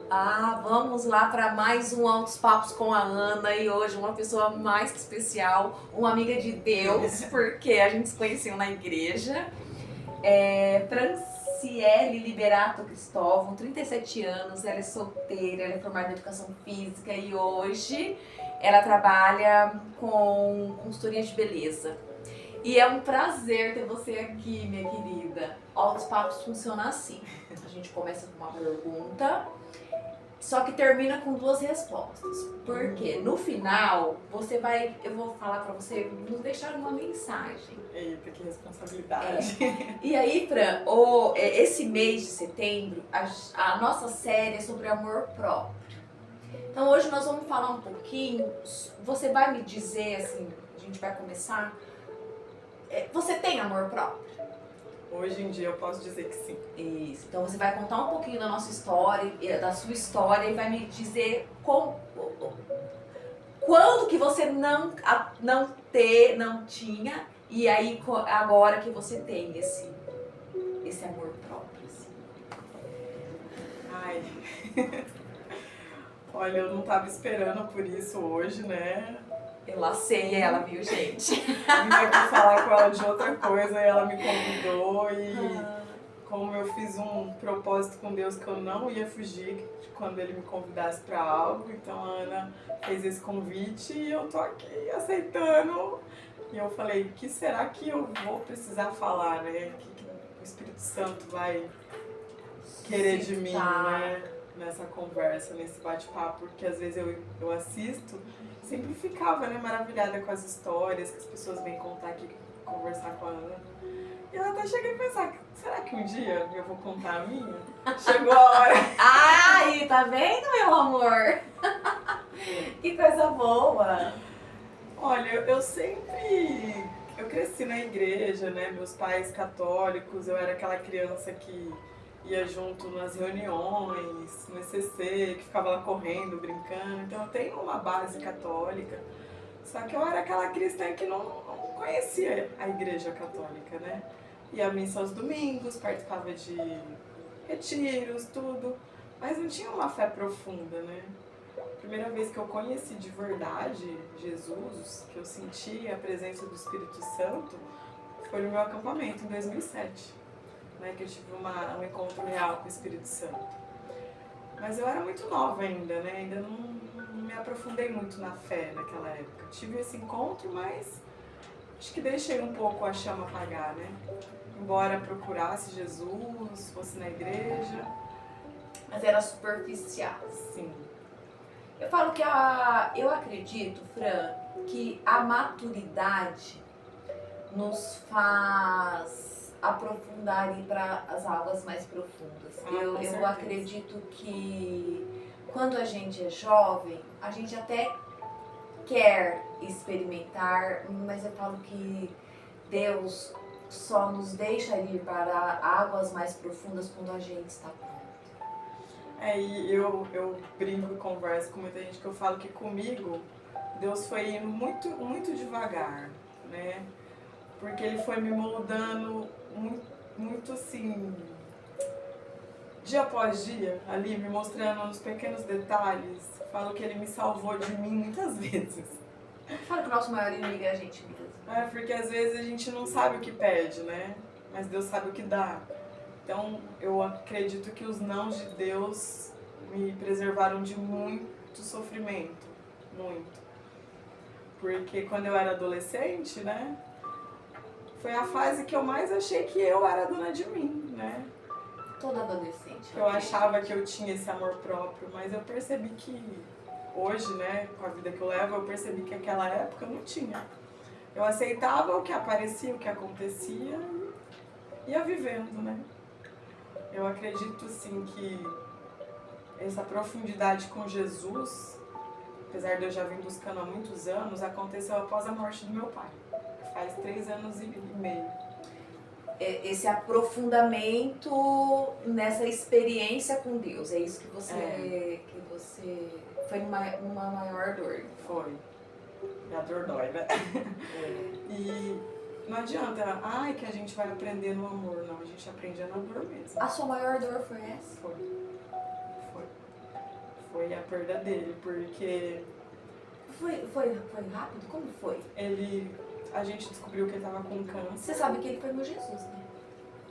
Vamos lá para mais um Altos Papos com a Ana e hoje uma pessoa mais que especial, uma amiga de Deus, porque a gente se conheceu na igreja. Franciele Liberato Cristóvão, 37 anos, ela é solteira, ela é formada em educação física e hoje ela trabalha com consultoria de beleza. E é um prazer ter você aqui, minha querida. Altos Papos funciona assim: a gente começa com uma pergunta, só que termina com duas respostas. Porque no final, eu vou falar pra você nos deixar uma mensagem. Eita, que responsabilidade. E aí, Fran, esse mês de setembro, a nossa série é sobre amor próprio. Então hoje nós vamos falar um pouquinho, você vai me dizer assim, a gente vai começar, você tem amor próprio? Hoje em dia eu posso dizer que sim. Isso. Então você vai contar um pouquinho da nossa história, da sua história, e vai me dizer quando que você não tinha, e aí agora que você tem esse amor próprio. Assim. Ai. Olha, eu não tava esperando por isso hoje, né? Eu lacei ela, viu, gente? Vim aqui falar com ela de outra coisa e ela me convidou e como eu fiz um propósito com Deus que eu não ia fugir quando ele me convidasse para algo, então a Ana fez esse convite e eu tô aqui aceitando. E eu falei, o que será que eu vou precisar falar, né? O que o Espírito Santo vai querer de mim, né? Nessa conversa, nesse bate-papo, porque às vezes eu assisto, sempre ficava, né, maravilhada com as histórias que as pessoas vêm contar aqui, conversar com a Ana. E eu até cheguei a pensar, será que um dia eu vou contar a minha? Chegou a hora. Ai, tá vendo, meu amor? Que coisa boa! Olha, eu cresci na igreja, né, meus pais católicos, eu era aquela criança que ia junto nas reuniões, no ECC, que ficava lá correndo, brincando. Então eu tenho uma base católica. Só que eu era aquela cristã que não conhecia a igreja católica, né? Ia à missa aos domingos, participava de retiros, tudo. Mas não tinha uma fé profunda, né? A primeira vez que eu conheci de verdade Jesus, que eu senti a presença do Espírito Santo, foi no meu acampamento em 2007. Né, que eu tive um encontro real com o Espírito Santo. Mas eu era muito nova ainda, né? Ainda não me aprofundei muito na fé naquela época. Tive esse encontro, mas acho que deixei um pouco a chama apagar, né? Embora procurasse Jesus, fosse na igreja. Mas era superficial. Sim. Eu falo que eu acredito, Fran, que a maturidade nos faz aprofundar e ir para as águas mais profundas. Eu acredito que quando a gente é jovem, a gente até quer experimentar, mas eu falo que Deus só nos deixa ir para águas mais profundas quando a gente está pronto. E eu brinco e converso com muita gente que eu falo que comigo Deus foi indo muito, muito devagar, né? Porque ele foi me moldando muito assim, dia após dia, ali me mostrando nos pequenos detalhes. Falo que ele me salvou de mim muitas vezes. Fala que o nosso maior inimigo é a gente mesmo. Porque às vezes a gente não sabe o que pede, né? Mas Deus sabe o que dá. Então eu acredito que os nãos de Deus me preservaram de muito sofrimento, muito. Porque quando eu era adolescente, né? Foi a fase que eu mais achei que eu era dona de mim, né? Toda adolescente. Eu achava que eu tinha esse amor próprio, mas eu percebi que hoje, né, com a vida que eu levo, eu percebi que naquela época eu não tinha. Eu aceitava o que aparecia, o que acontecia e ia vivendo, né? Eu acredito, sim, que essa profundidade com Jesus, apesar de eu já vir buscando há muitos anos, aconteceu após a morte do meu pai. Faz 3 anos e meio. Esse aprofundamento nessa experiência com Deus, é isso que você foi numa maior dor. Foi. E a dor dói, né? E não adianta, que a gente vai aprender no amor, não. A gente aprende na dor mesmo. A sua maior dor foi essa? Foi. foi a perda dele, porque Foi rápido? Como foi? a gente descobriu que ele tava com câncer. Você sabe que ele foi meu Jesus, né?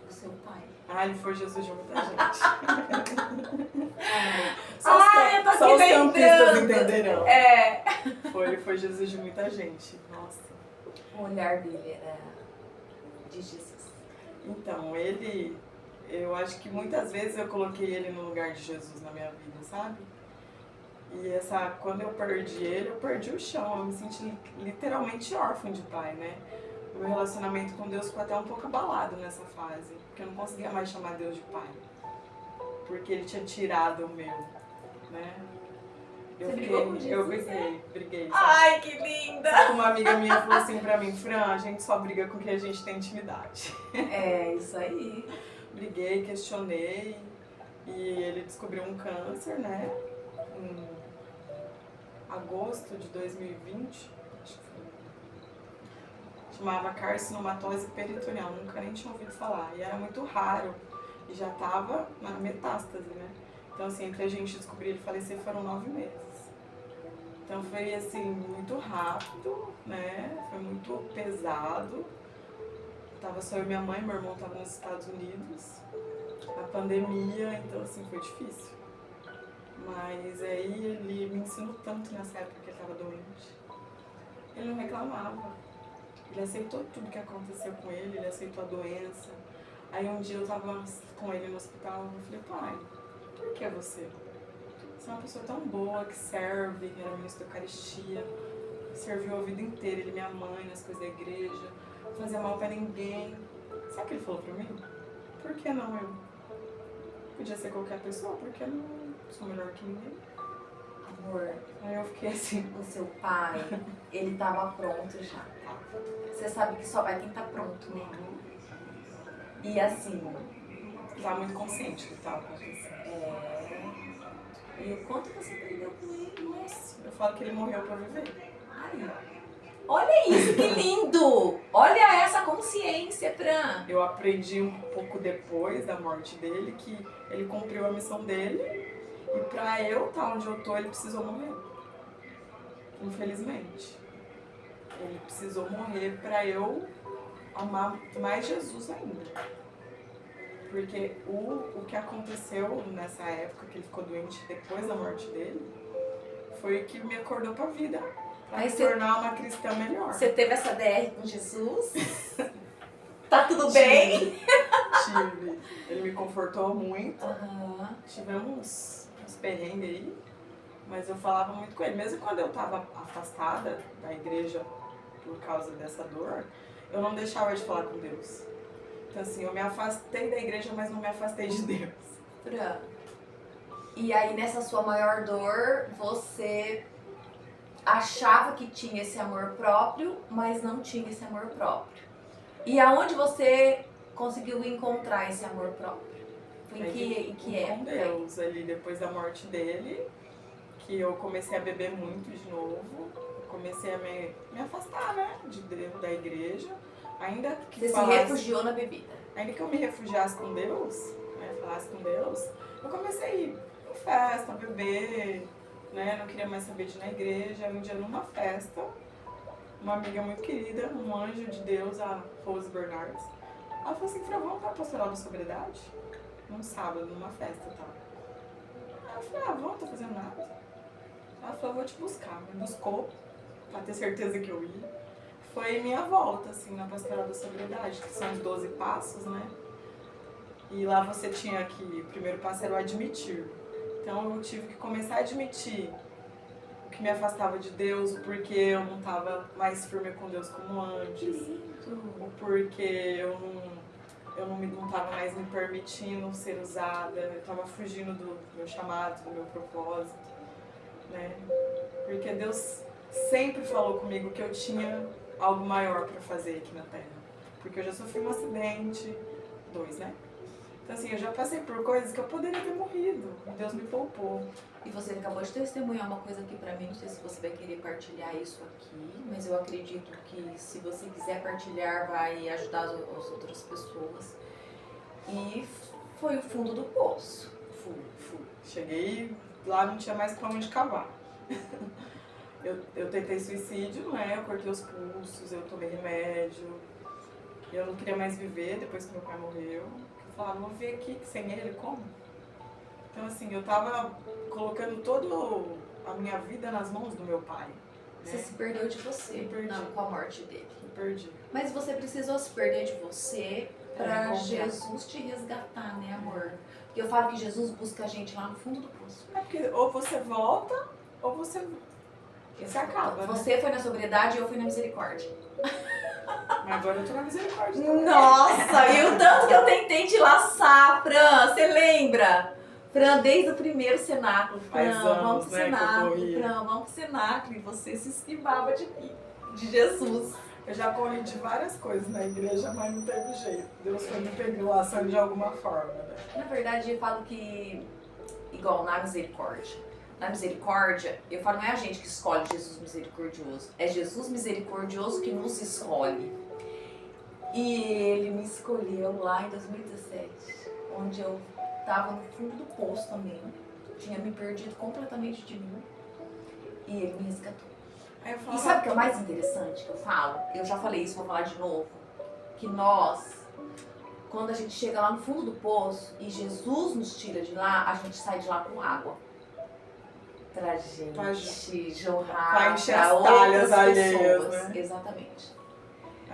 O seu pai. Ah, ele foi Jesus de muita gente. Eu tô aqui só os campistas lembrando. entenderão. É. Ele foi Jesus de muita gente. Nossa. O olhar dele era de Jesus. Então, eu acho que muitas vezes eu coloquei ele no lugar de Jesus na minha vida, sabe? E quando eu perdi o chão. Eu me senti literalmente órfã de pai, né? O meu relacionamento com Deus ficou até um pouco abalado nessa fase, porque eu não conseguia mais chamar Deus de pai, porque ele tinha tirado o meu, né? Você brigou com Jesus, briguei. Ai, que linda! Só que uma amiga minha falou assim pra mim, Fran, a gente só briga com quem a gente tem intimidade. É, isso aí. Briguei, questionei, e ele descobriu um câncer, né? Em agosto de 2020, acho que foi. Chamava carcinomatose peritoneal, nunca nem tinha ouvido falar. E era muito raro, e já tava na metástase, né? Então, assim, entre a gente descobrir ele falecer foram 9 meses. Então foi, assim, muito rápido, né? Foi muito pesado. Tava só eu e minha mãe, meu irmão tava nos Estados Unidos. A pandemia, então, assim, foi difícil. Mas aí ele me ensinou tanto nessa época que ele tava doente. Ele não reclamava. Ele aceitou tudo que aconteceu com ele aceitou a doença. Aí um dia eu tava com ele no hospital, eu falei, pai, por que você? Você é uma pessoa tão boa, que serve, era ministro da Eucaristia, serviu a vida inteira, ele e minha mãe, nas coisas da igreja, não fazia mal pra ninguém. Sabe o que ele falou pra mim? Por que não eu? Podia ser qualquer pessoa, porque eu não sou melhor que ninguém. Amor, Aí eu fiquei assim, o seu pai, ele tava pronto já. Você sabe que só vai quem tá pronto, né? E assim, tava muito consciente do que tava acontecendo. e o quanto você aprendeu com ele, nossa. Eu falo que ele morreu pra viver. Ai, olha isso, que lindo! Olha essa consciência, Fran. Eu aprendi um pouco depois da morte dele que ele cumpriu a missão dele e pra eu estar onde eu tô, ele precisou morrer. Infelizmente. Ele precisou morrer pra eu amar mais Jesus ainda. Porque o que aconteceu nessa época que ele ficou doente depois da morte dele foi o que me acordou pra vida. Pra me tornar uma cristã melhor. Você teve essa DR com Jesus? Tá tudo bem? Tive. Ele me confortou muito. Uhum. Tivemos uns perrengues aí. Mas eu falava muito com ele. Mesmo quando eu tava afastada da igreja por causa dessa dor, eu não deixava de falar com Deus. Então assim, eu me afastei da igreja, mas não me afastei de Deus. Fran, e aí nessa sua maior dor, você achava que tinha esse amor próprio, mas não tinha esse amor próprio. E aonde você conseguiu encontrar esse amor próprio? Em que época? Com Deus, ali depois da morte dele, que eu comecei a beber muito de novo, comecei a me afastar, né, de Deus, da igreja. Ainda que você se refugiou na bebida. Ainda que eu me refugiasse com Deus, né, falasse com Deus, eu comecei a ir em festa, beber, né, não queria mais saber de ir na igreja. Um dia numa festa, uma amiga muito querida, um anjo de Deus, a Rose Bernardes, ela falou assim, Fran, vamos para a pastoral da sobriedade? Num sábado, numa festa e tal. Aí eu falei, vamos, tô fazendo nada. Ela falou, vou te buscar. Me buscou, pra ter certeza que eu ia. Foi minha volta, assim, na pastoral da sobriedade, que são os 12 passos, né? E lá você tinha que, o primeiro passo era o admitir. Então eu tive que começar a admitir o que me afastava de Deus, o porquê eu não estava mais firme com Deus como antes, o porquê eu não estava mais me permitindo ser usada, eu estava fugindo do meu chamado, do meu propósito, né? Porque Deus sempre falou comigo que eu tinha algo maior para fazer aqui na Terra. Porque eu já sofri um acidente, 2, né? Então assim, eu já passei por coisas que eu poderia ter morrido, e Deus me poupou. E você acabou de testemunhar uma coisa aqui pra mim, não sei se você vai querer partilhar isso aqui, mas eu acredito que se você quiser partilhar, vai ajudar as outras pessoas. E foi o fundo do poço. Fui. Cheguei lá não tinha mais pra onde cavar. Eu tentei suicídio, né? Eu cortei os pulsos, eu tomei remédio. Eu não queria mais viver depois que meu pai morreu. Eu falava, vou ver aqui, que sem ele, como? Então, assim, eu tava colocando toda a minha vida nas mãos do meu pai. Você se perdeu de você, Me perdi. não, com a morte dele. Me perdi. Mas você precisou se perder de você pra encontrar. Jesus te resgatar, né, amor? Porque eu falo que Jesus busca a gente lá no fundo do poço. É porque ou você volta, ou você acaba, né? Você foi na sobriedade e eu fui na misericórdia. Mas agora eu tô na misericórdia também. Nossa, e o tanto que eu tentei te laçar, Fran, você lembra? Fran, desde o primeiro cenáculo, Faz Fran, vamos anos, pro né, que eu cenáculo, corri. Fran, vamos pro cenáculo, e você se esquivava de mim, de Jesus. Eu já corri de várias coisas na igreja, mas não teve jeito. Deus foi me pegando lá, saindo de alguma forma, né? Na verdade, eu falo que, igual na misericórdia, eu falo, não é a gente que escolhe Jesus misericordioso, é Jesus misericordioso que nos escolhe. E ele me escolheu lá em 2017, onde eu estava no fundo do poço também, tinha me perdido completamente de mim, e ele me resgatou. Aí eu falava, E sabe o que é o mais interessante que eu falo? Eu já falei isso, vou falar de novo. Que nós, quando a gente chega lá no fundo do poço e Jesus nos tira de lá, a gente sai de lá com água. Pra gente jorrar pra encher pra as talhas outras alheias, pessoas. né? Exatamente.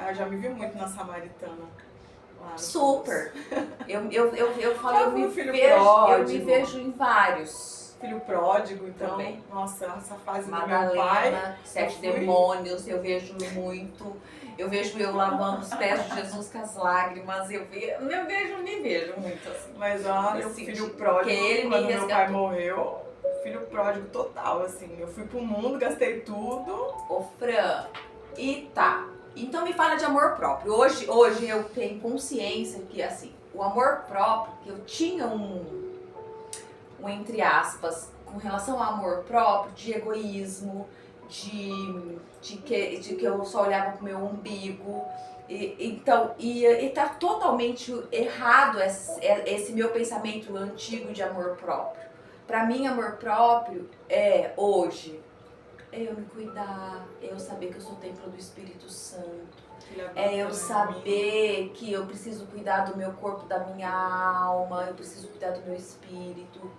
eu já me vi muito na Samaritana. Lá no Super. Eu falo, Já eu fui me, filho vejo, eu me pródigo. vejo em vários. Filho pródigo, então, Também. nossa, essa fase do meu pai. Madalena, Sete eu fui- Demônios, eu vejo muito. Eu vejo eu lavando os pés de Jesus com as lágrimas. Eu me vejo muito assim. Mas ó, meu Nesse filho sentido, pródigo, porque ele me quando meu pai resgatou. morreu, filho pródigo total, assim. Eu fui pro mundo, gastei tudo. Ô Fran, e tá. Então me fala de amor próprio. Hoje eu tenho consciência que assim, o amor próprio, que eu tinha um entre aspas, com relação ao amor próprio, de egoísmo, de que eu só olhava pro meu umbigo. Então, tá totalmente errado esse meu pensamento antigo de amor próprio. Pra mim, amor próprio é hoje eu me cuidar, eu saber que eu sou templo do Espírito Santo, é eu saber que eu preciso cuidar do meu corpo, da minha alma, eu preciso cuidar do meu espírito.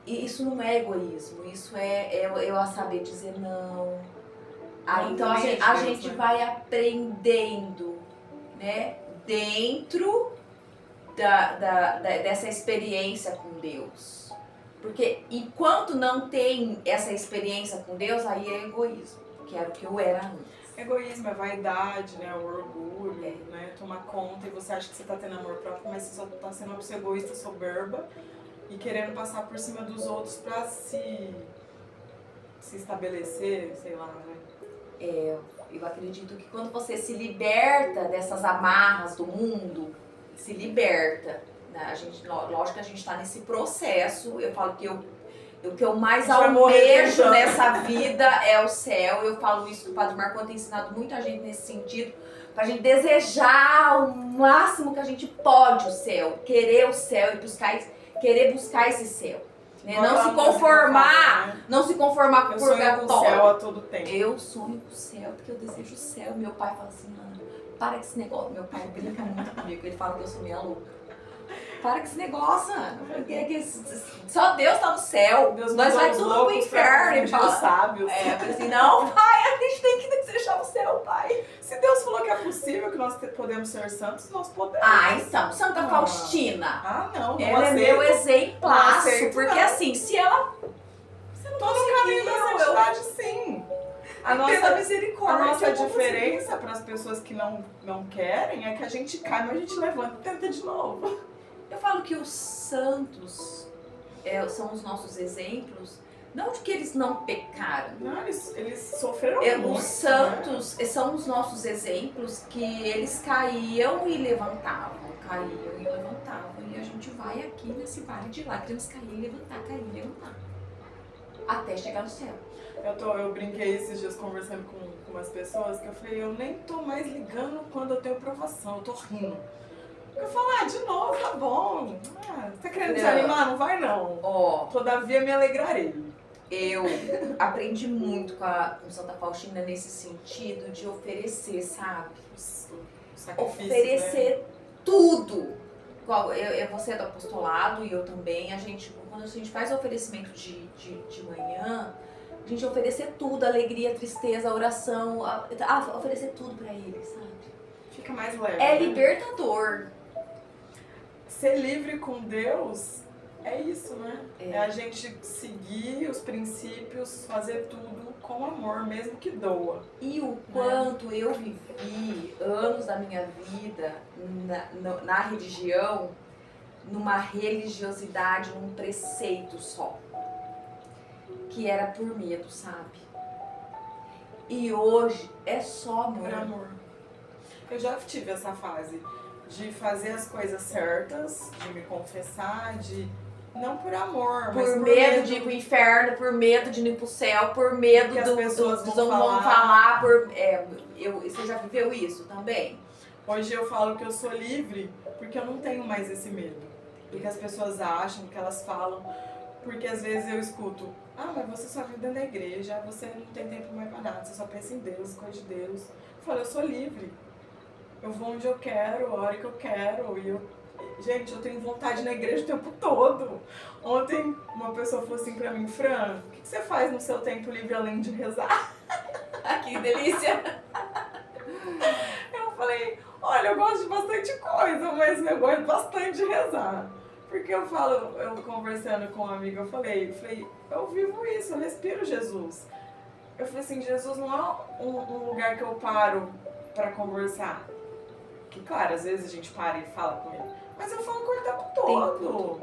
E isso não é egoísmo, isso é eu a saber dizer não. Então a gente vai aprendendo, né, dentro dessa experiência com Deus. Porque enquanto não tem essa experiência com Deus, aí é egoísmo, que era o que eu era antes. Egoísmo é vaidade, né? O orgulho, né? Tomar conta e você acha que você tá tendo amor próprio, mas você só tá sendo uma pessoa egoísta, soberba e querendo passar por cima dos outros pra se estabelecer, sei lá, né? Eu acredito que quando você se liberta dessas amarras do mundo, se liberta, né? Lógico que a gente está nesse processo. Eu falo que o que eu mais almejo nessa vida é o céu. Eu falo isso que o Padre Marcon tem ensinado muita gente nesse sentido, pra gente desejar o máximo que a gente pode o céu, querer o céu e querer buscar esse céu. Né? Não se conformar, né? Não se conformar com o purgatório. Eu sonho com o céu a todo tempo. Eu sonho com o céu porque eu desejo o céu. Meu pai fala assim, Ana, para com esse negócio. Meu pai brinca muito comigo, ele fala que eu sou meia louca. Para com esse negócio, Ana. Só Deus tá no céu. Deus nós vai tudo pro inferno. Ele fala sábios. Eu falei assim, não, pai, a gente tem que desejar o céu, pai. Se Deus falou que é possível, que nós podemos ser santos, nós podemos. Então, Santa Faustina. Não ela aceito, é meu exemplaço. Porque não. assim, se ela... Tô no caminho da santidade, sim. A nossa diferença para as pessoas que não querem é que a gente cai, mas a gente levanta e tenta de novo. Eu falo que os santos são os nossos exemplos, não de que eles não pecaram. Não, eles sofreram muito. Os santos são os nossos exemplos que eles caíam e levantavam, e a gente vai aqui nesse vale de lágrimas, cair e levantar, até chegar no céu. Eu brinquei esses dias conversando com umas pessoas que eu falei, eu nem tô mais ligando quando eu tenho provação, eu tô rindo. Eu falo, de novo, tá bom. Tá querendo Não. desanimar? Não vai não. Ó, Todavia me alegrarei. eu aprendi muito com Santa Faustina nesse sentido de oferecer, sabe? O sacrifício, Oferecer tudo. Você é do apostolado e eu também. Quando a gente faz o oferecimento de manhã, a gente oferecer tudo, alegria, tristeza, oração, oferecer tudo pra ele, sabe? Fica mais leve. É né? libertador. Ser livre com Deus é isso, né? É. É a gente seguir os princípios, fazer tudo com amor, mesmo que doa. E o quanto eu vivi anos da minha vida na religião, numa religiosidade, num preceito só. Que era por medo, sabe? E hoje é só amor. Por amor. Eu já tive essa fase de fazer as coisas certas, de me confessar, de... Não por amor, mas Por medo de ir pro inferno, por medo de ir pro céu, por medo que as pessoas dos vão vão falar. Você já viveu isso também? Hoje eu falo que eu sou livre porque eu não tenho mais esse medo. Do que as pessoas acham, que elas falam. Porque às vezes eu escuto, mas você só vive dentro da igreja, você não tem tempo mais pra nada, você só pensa em Deus, coisa de Deus. Eu falo, eu sou livre. Eu vou onde eu quero, a hora que eu quero. Gente, eu tenho vontade na igreja o tempo todo. Ontem uma pessoa falou assim pra mim, Fran, o que você faz no seu tempo livre além de rezar? Que delícia! Eu falei, olha, eu gosto de bastante coisa, mas eu gosto bastante de rezar. Porque eu conversando com um amigo, eu falei, eu vivo isso, eu respiro Jesus. Eu falei assim, Jesus não é um lugar que eu paro pra conversar. Que claro, às vezes a gente para e fala com ele. Mas eu falo com ele o tempo todo.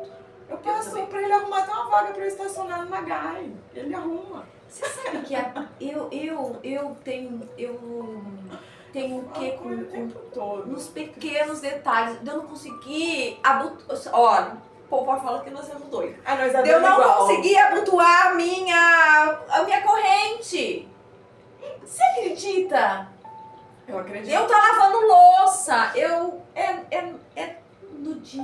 Eu peço pra ele arrumar até uma vaga pra eu estacionar no Nagai. Ele arruma. Você sabe que eu tenho o que com ele o tempo todo. nos pequenos detalhes, de eu não conseguir olha, o povo fala que nós somos doidos. Nós Eu não igual. consegui abotoar a minha corrente. Você acredita? Eu acredito. Eu tô lavando louça. No dia,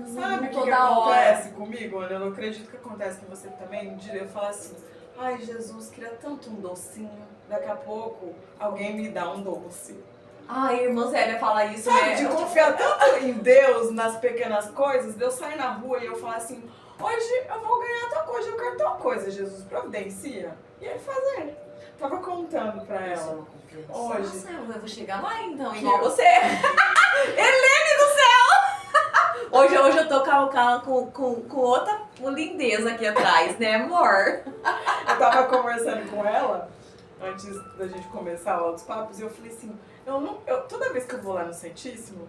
Sabe o que toda hora. acontece comigo, Ana? Eu não acredito que acontece com você também. Um dia eu falo assim, ai Jesus, queria tanto um docinho. Daqui a pouco alguém me dá um doce. Ai, irmã Zélia fala isso, Sabe, né? de confiar tanto em Deus, nas pequenas coisas, de eu sair na rua e eu falar assim, hoje eu vou ganhar tal coisa, eu quero tal coisa, Jesus providencia. E ele fazer. Tava contando pra ela. Hoje. Nossa, eu vou chegar lá então, Que igual você. Helene do céu! Hoje eu tô com outra lindeza aqui atrás, né, amor? Eu tava conversando com ela, antes da gente começar outros papos, e eu falei assim, toda vez que eu vou lá no Santíssimo,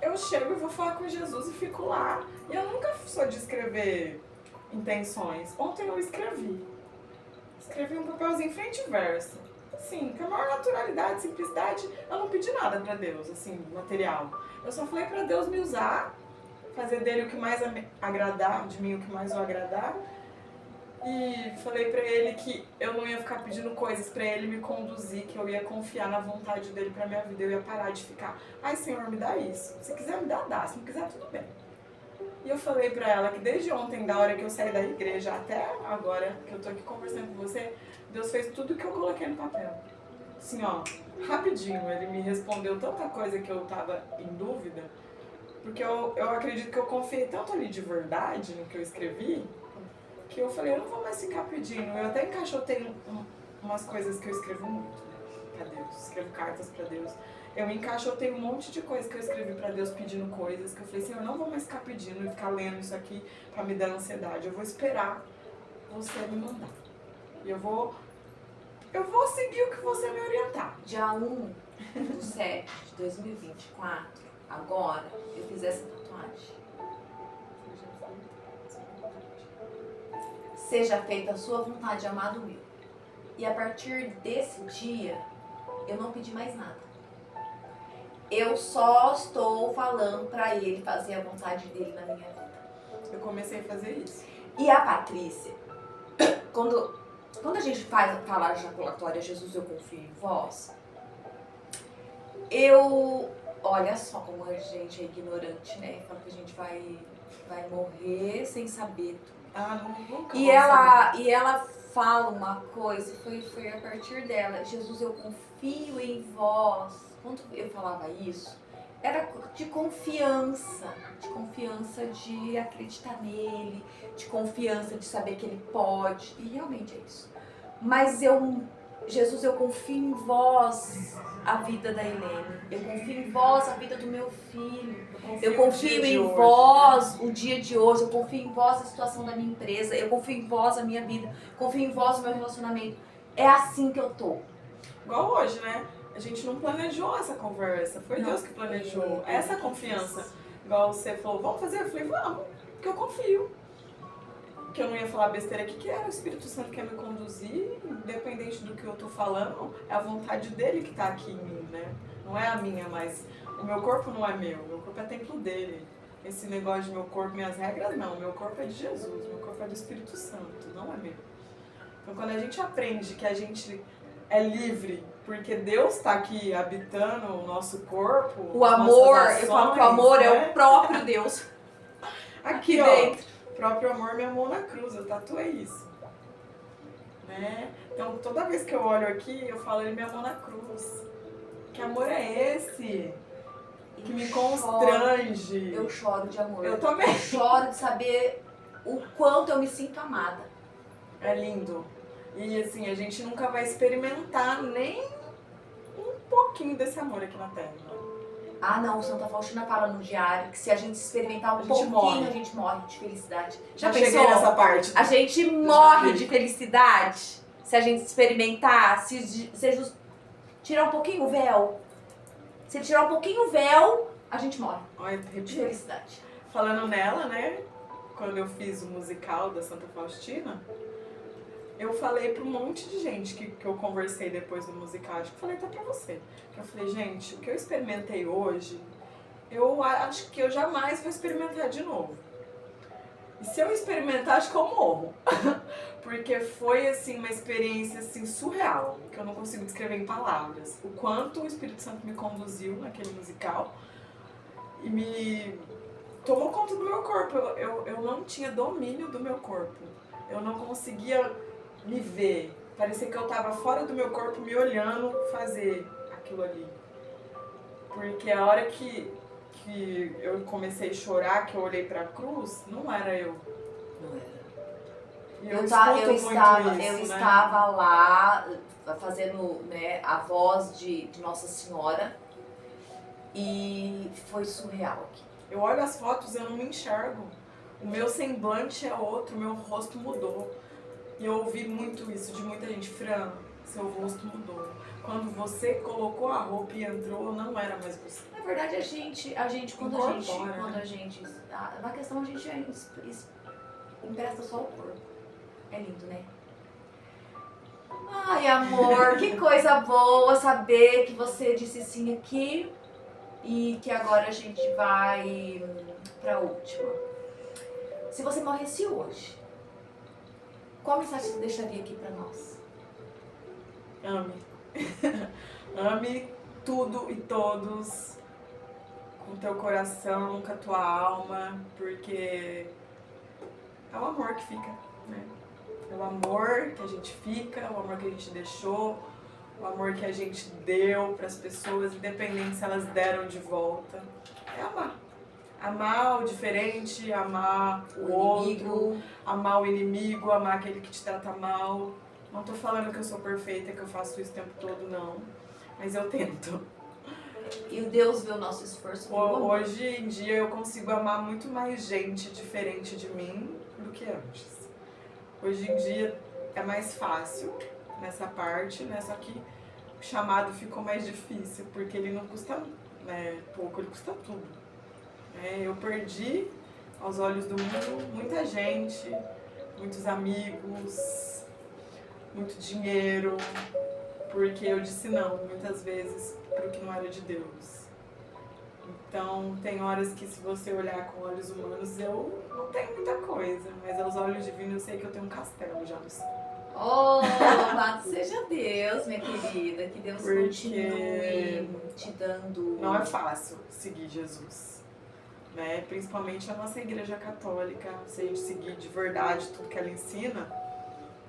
eu chego e vou falar com Jesus e fico lá. E eu nunca sou de escrever intenções. Ontem eu escrevi um papelzinho frente e verso. Sim, com a maior naturalidade, simplicidade, eu não pedi nada pra Deus, assim, material. Eu só falei pra Deus me usar, fazer dele o que mais agradar, de mim o que mais o agradar. E falei pra ele que eu não ia ficar pedindo coisas pra ele me conduzir, que eu ia confiar na vontade dele pra minha vida. Eu ia parar de ficar, ai Senhor, me dá isso. Se quiser me dá, se não quiser, tudo bem. E eu falei pra ela que desde ontem, da hora que eu saí da igreja até agora, que eu tô aqui conversando com você, Deus fez tudo que eu coloquei no papel. Assim, ó, rapidinho, ele me respondeu tanta coisa que eu tava em dúvida, porque eu acredito que eu confiei tanto ali de verdade no que eu escrevi, que eu falei, eu não vou mais ficar pedindo. Eu até encaixotei umas coisas que eu escrevo muito, né, pra Deus. Escrevo cartas pra Deus. Eu encaixotei um monte de coisas que eu escrevi pra Deus pedindo coisas, que eu falei assim, eu não vou mais ficar pedindo e ficar lendo isso aqui pra me dar ansiedade. Eu vou esperar você me mandar. E eu vou seguir o que você me orientar. Dia 1/7/2024, agora, eu fiz essa tatuagem. Seja feita a sua vontade, amado meu. E a partir desse dia, eu não pedi mais nada. Eu só estou falando pra ele fazer a vontade dele na minha vida. Eu comecei a fazer isso. E a Patrícia, quando a gente fala a ejaculatória, Jesus, eu confio em vós, eu Olha só como a gente é ignorante, né? Fala que a gente vai morrer sem saber tudo. Nunca E vou saber. ela fala uma coisa, foi a partir dela. Jesus, eu confio em vós. Quando eu falava isso, era de confiança de acreditar nele, de confiança de saber que ele pode. E realmente é isso. Mas Jesus, eu confio em vós a vida da Helene. Eu confio em vós a vida do meu filho. Eu confio em vós o dia de hoje. Eu confio em vós a situação da minha empresa. Eu confio em vós a minha vida. Confio em vós o meu relacionamento. É assim que eu tô. Igual hoje, né? A gente não planejou essa conversa. Foi Deus que planejou. Essa confiança. Igual você falou, vamos fazer? Eu falei, vamos. Porque eu confio. Que eu não ia falar besteira aqui, que era o Espírito Santo que ia me conduzir, independente do que eu tô falando, é a vontade dele que tá aqui em mim, né? Não é a minha, mas o meu corpo não é meu corpo é templo dele. Esse negócio de meu corpo, minhas regras, não. Meu corpo é de Jesus, meu corpo é do Espírito Santo, não é meu. Então quando a gente aprende que a gente é livre, porque Deus tá aqui habitando o nosso corpo, o amor, ações, eu falo que o amor né? é o próprio Deus. Aqui dentro. O próprio amor me amou na cruz, eu tatuei isso. Né? Então toda vez que eu olho aqui, eu falo, ele me amou na cruz. Que amor é esse? Que me constrange. Eu choro de amor. Eu também. Eu choro de saber o quanto eu me sinto amada. É lindo. E assim, a gente nunca vai experimentar nem um pouquinho desse amor aqui na Terra. Ah não, Santa Faustina fala no diário que se a gente experimentar um pouquinho, a gente morre de felicidade. Já cheguei nessa parte. A gente morre de felicidade se a gente experimentar, se Jesus tirar um pouquinho o véu. Se ele tirar um pouquinho o véu, a gente morre de felicidade. Falando nela, né, quando eu fiz o musical da Santa Faustina, eu falei pra um monte de gente que eu conversei depois do musical, acho que falei até pra você. Eu falei, gente, o que eu experimentei hoje, eu acho que eu jamais vou experimentar de novo. E se eu experimentar, acho que eu morro. Porque foi, assim, uma experiência, assim, surreal, que eu não consigo descrever em palavras. O quanto o Espírito Santo me conduziu naquele musical e me tomou conta do meu corpo. Eu não tinha domínio do meu corpo. Eu não conseguia me ver. Parecia que eu tava fora do meu corpo me olhando fazer aquilo ali. Porque a hora que eu comecei a chorar, que eu olhei pra cruz, não era eu. Não era. E eu né? estava lá fazendo, né, a voz de Nossa Senhora e foi surreal aqui. Eu olho as fotos e eu não me enxergo. O meu semblante é outro, o meu rosto mudou. E eu ouvi muito isso de muita gente. Fran, seu rosto mudou. Quando você colocou a roupa e entrou, não era mais você. Na verdade, a gente quando a gente, na questão a gente empresta só o corpo. É lindo, né? Ai, amor, que coisa boa saber que você disse sim aqui e que agora a gente vai pra última. Se você morresse hoje, qual mensagem você deixaria aqui pra nós? Ame. Ame tudo e todos com teu coração, com a tua alma, porque é o amor que fica, né? É o amor que a gente fica, o amor que a gente deixou, o amor que a gente deu para as pessoas, independente se elas deram de volta. É amar. Amar o diferente, amar o outro, amar o inimigo, amar aquele que te trata mal. Não tô falando que eu sou perfeita, que eu faço isso o tempo todo, não. Mas eu tento. E o Deus vê o nosso esforço. Hoje em dia eu consigo amar muito mais gente diferente de mim do que antes. Hoje em dia é mais fácil nessa parte, né? Só que o chamado ficou mais difícil, porque ele não custa, né, pouco, ele custa tudo. Eu perdi, aos olhos do mundo, muita gente, muitos amigos, muito dinheiro, porque eu disse não, muitas vezes, para o que não era de Deus. Então, tem horas que se você olhar com olhos humanos, eu não tenho muita coisa, mas aos olhos divinos eu sei que eu tenho um castelo já no céu. Oh, louvado seja Deus, minha querida. Que Deus Porque continue te dando. não é fácil seguir Jesus, né? Principalmente a nossa igreja católica, se a gente seguir de verdade tudo que ela ensina,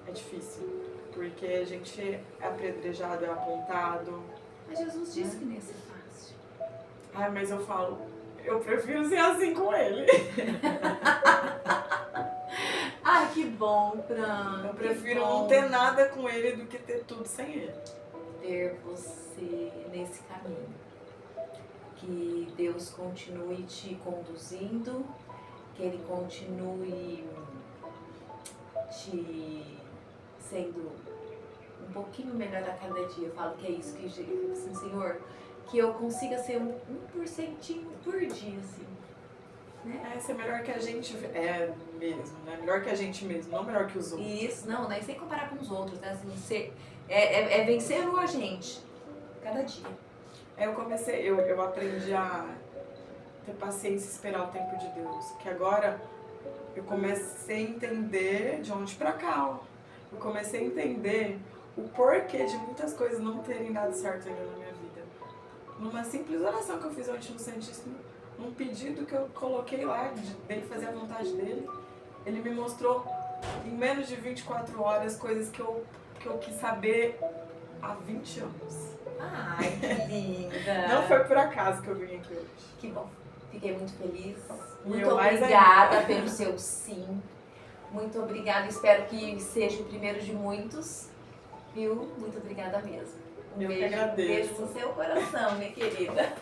é difícil. Porque a gente é apedrejado, é apontado. Mas Jesus disse que nem ia ser fácil. Ai, mas eu falo, eu prefiro ser assim com ele. Ai, que bom, Fran. Eu que prefiro bom não ter nada com ele do que ter tudo sem ele. ver você nesse caminho. Que Deus continue te conduzindo, que Ele continue te sendo um pouquinho melhor a cada dia. Eu falo que é isso, que assim, Senhor, que eu consiga ser 1% por dia, assim. Né? É ser melhor que a gente mesmo, né? Melhor que a gente mesmo, não melhor que os outros. Isso, não, né? Sem comparar com os outros, né? Assim, é vencendo a gente, cada dia. Eu aprendi a ter paciência e esperar o tempo de Deus. Porque agora eu comecei a entender de onde pra cá, ó. Eu comecei a entender o porquê de muitas coisas não terem dado certo ainda na minha vida. Numa simples oração que eu fiz ontem no Santíssimo, num pedido que eu coloquei lá, dele fazer a vontade dele, ele me mostrou em menos de 24 horas coisas que eu quis saber há 20 anos. Ai, que linda. Não foi por acaso que eu vim aqui hoje. Que bom. Fiquei muito feliz. E Muito eu mais obrigada pelo seu sim. Muito obrigada. Espero que seja o primeiro de muitos. Viu? Muito obrigada mesmo. Eu que Beijo, agradeço. beijo no seu coração, minha querida.